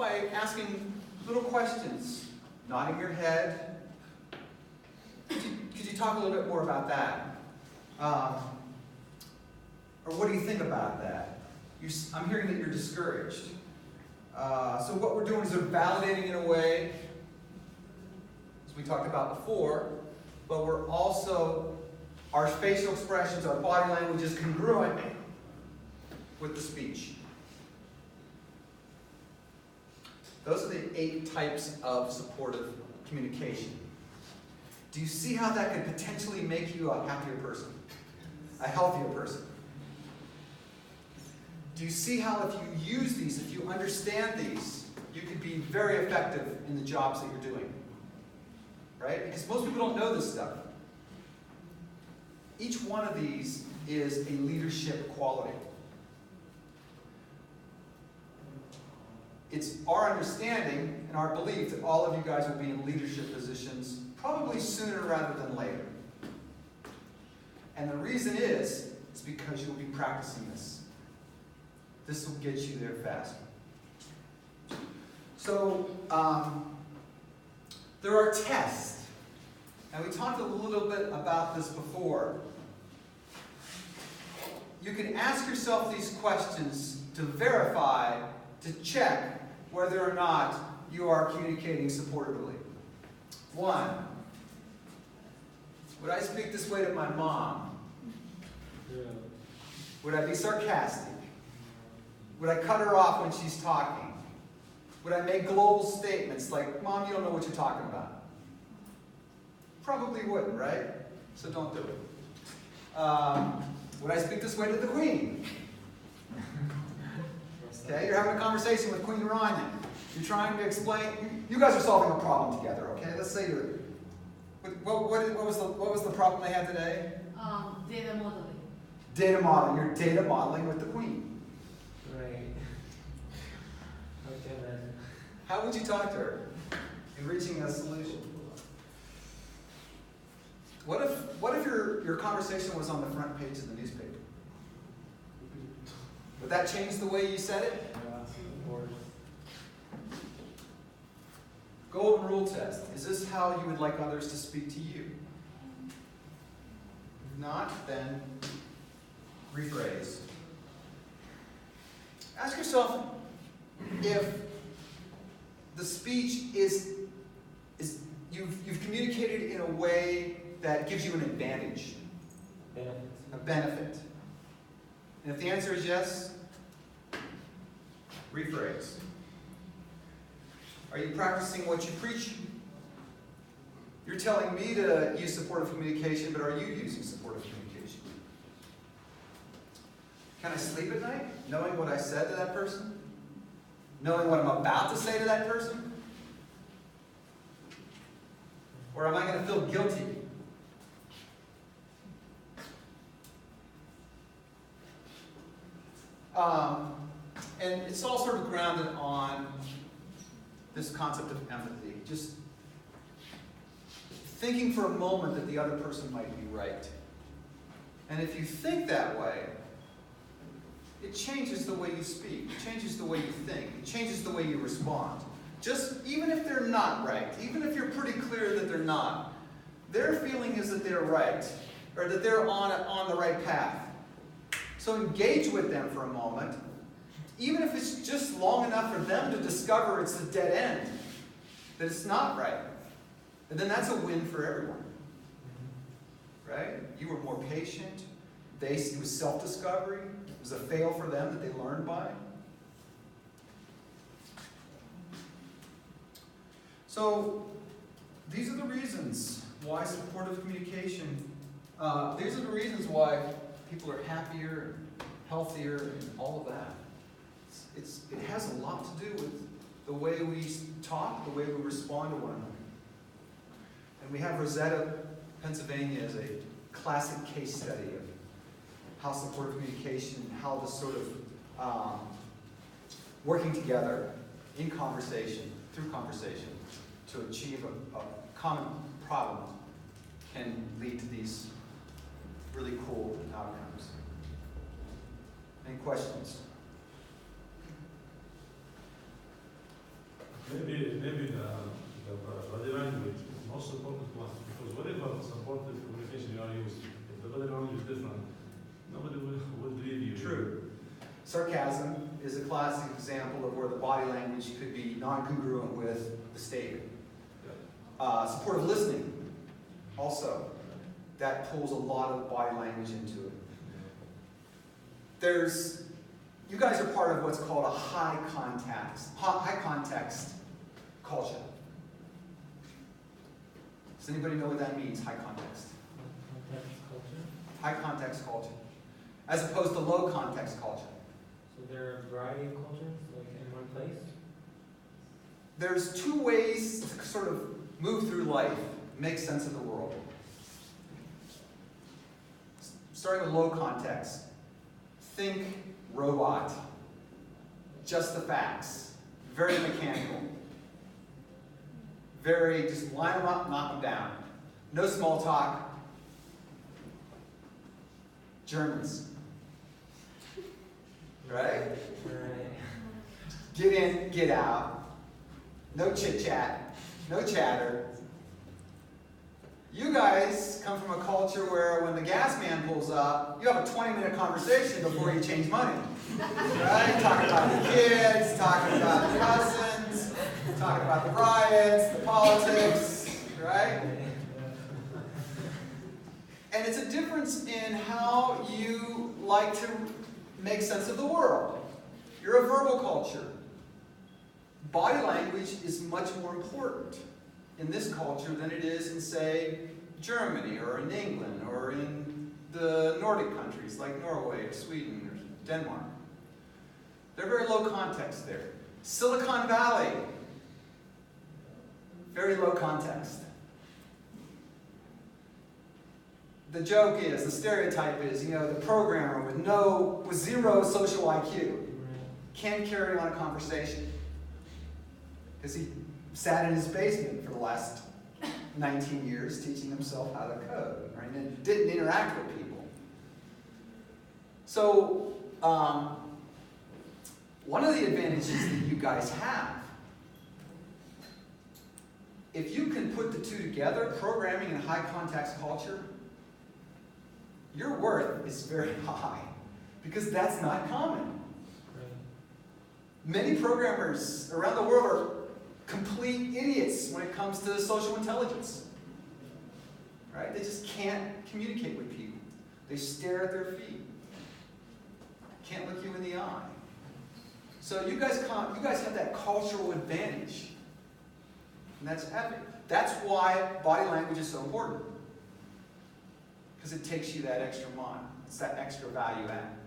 by asking little questions, nodding your head. Could you talk a little bit more about that? Or what do you think about that? I'm hearing that you're discouraged. So what we're doing is we're validating in a way, as we talked about before, but we're also, our facial expressions, our body language is congruent with the speech. Those are the 8 types of supportive communication. Do you see how that could potentially make you a happier person? A healthier person? Do you see how if you use these, if you understand these, you could be very effective in the jobs that you're doing? Right? Because most people don't know this stuff. Each one of these is a leadership quality. It's our understanding and our belief that all of you guys will be in leadership positions probably sooner rather than later. And the reason is because you'll be practicing this. This will get you there faster. So, there are tests. And we talked a little bit about this before. You can ask yourself these questions to verify, to check whether or not you are communicating supportively. 1, would I speak this way to my mom? Yeah. Would I be sarcastic? Would I cut her off when she's talking? Would I make global statements like, Mom, you don't know what you're talking about? Probably wouldn't, right? So don't do it. Would I speak this way to the Queen? Okay, you're having a conversation with Queen Rania. You're trying to explain, you guys are solving a problem together, okay? Let's say you're, what was the problem they had today? Data modeling. Data modeling. You're data modeling with the Queen. Right. Okay, then. How would you talk to her in reaching a solution? What if your conversation was on the front page of the newspaper? Would that change the way you said it? Yeah, of course. Golden rule test. Is this how you would like others to speak to you? If not, then rephrase. Ask yourself if the speech is you've communicated in a way that gives you an advantage, Benefits. a benefit. And if the answer is yes, rephrase. Are you practicing what you preach? You're telling me to use supportive communication, but are you using supportive communication? Can I sleep at night knowing what I said to that person? Knowing what I'm about to say to that person? Or am I going to feel guilty? And it's all sort of grounded on this concept of empathy. Just thinking for a moment that the other person might be right. And if you think that way, it changes the way you speak. It changes the way you think. It changes the way you respond. Just even if they're not right, even if you're pretty clear that they're not, their feeling is that they're right, or that they're on the right path. So engage with them for a moment, even if it's just long enough for them to discover it's a dead end, that it's not right. And then that's a win for everyone. Right? You were more patient. It was self-discovery. It was a fail for them that they learned by. So these are the reasons why supportive communication, these are the reasons why people are happier, healthier, and all of that. It has a lot to do with the way we talk, the way we respond to one another. And we have Rosetta, Pennsylvania as a classic case study of how supportive communication, how this sort of working together in conversation, through conversation, to achieve a common problem can lead to these really cool outcomes. Any questions? Sarcasm is a classic example of where the body language could be non-congruent with the statement. Supportive listening, also, that pulls a lot of body language into it. You guys are part of what's called a high context culture. Does anybody know what that means, high context? Context culture. High context culture, as opposed to low context culture. So there are a variety of cultures, like in one place? There's two ways to sort of move through life, make sense of the world. Starting with low context. Think robot. Just the facts. Very mechanical. Very, just line them up, knock them down. No small talk. Germans. Right? Right. Get in, get out. No chit chat. No chatter. You guys come from a culture where when the gas man pulls up, you have a 20-minute conversation before you change money. Right? Talking about the kids, talking about the cousins, talking about the riots, the politics, right? And it's a difference in how you like to make sense of the world. You're a verbal culture. Body language is much more important in this culture than it is in, say, Germany or in England or in the Nordic countries like Norway or Sweden or Denmark. They're very low context there. Silicon Valley, very low context. The joke is, the stereotype is, the programmer with zero social IQ can't carry on a conversation because he sat in his basement for the last 19 years teaching himself how to code, right? And didn't interact with people. So, one of the advantages that you guys have, if you can put the two together, programming and high context culture, your worth is very high because that's not common. Many programmers around the world are complete idiots when it comes to social intelligence. Right? They just can't communicate with people. They stare at their feet. Can't look you in the eye. So you guys have that cultural advantage. And that's epic. That's why body language is so important. Because it takes you that extra mile. It's that extra value add.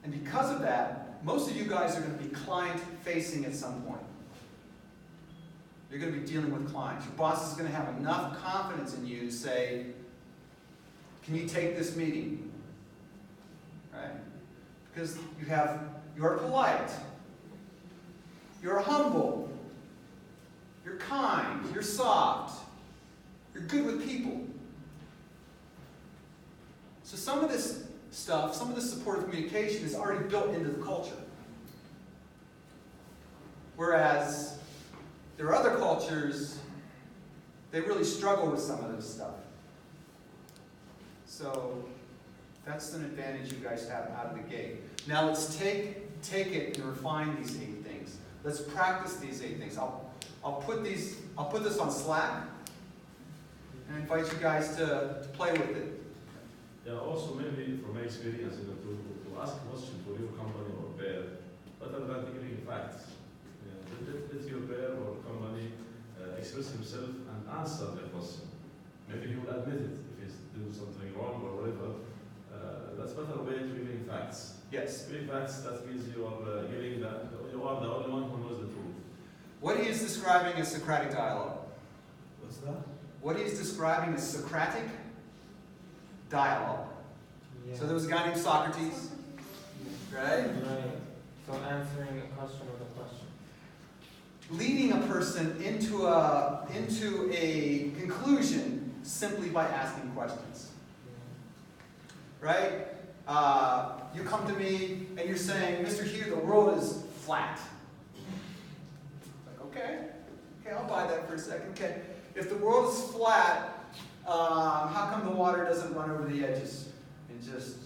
And because of that, most of you guys are going to be client-facing at some point. You're going to be dealing with clients. Your boss is going to have enough confidence in you to say, can you take this meeting? Right? Because you're polite. You're humble. You're kind. You're soft. You're good with people. So some of this stuff, some of the supportive communication is already built into the culture. Whereas there are other cultures, they really struggle with some of this stuff. So that's an advantage you guys have out of the gate. Now let's take it and refine these 8 things. Let's practice these 8 things. I'll put this on Slack and I invite you guys to play with it. Yeah, also maybe from my experience, to ask a question for your company or pair, rather than giving facts. Let your pair or company express himself and answer the question. Maybe he will admit it if he's doing something wrong or whatever. That's better way to giving facts. Yes. Giving facts, that means you are you are the only one who knows the truth. What he is describing is Socratic dialogue. What's that? What he is describing is Socratic dialogue. Yeah. So there was a guy named Socrates, right? Right. So answering a question with a question. Leading a person into a conclusion simply by asking questions. Right? You come to me and you're saying, Mr. Hugh, the world is flat. Like, okay, I'll buy that for a second. Okay, if the world is flat, how come the water doesn't run over the edges and just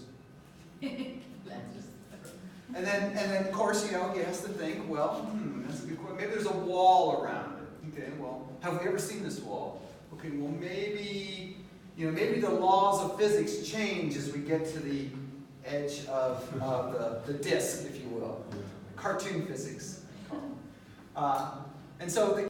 And then, of course, he has to think, well, that's a good question. Maybe there's a wall around it. Okay, well, have we ever seen this wall? Okay, well, maybe the laws of physics change as we get to the edge of the disk, if you will. Cartoon physics. And so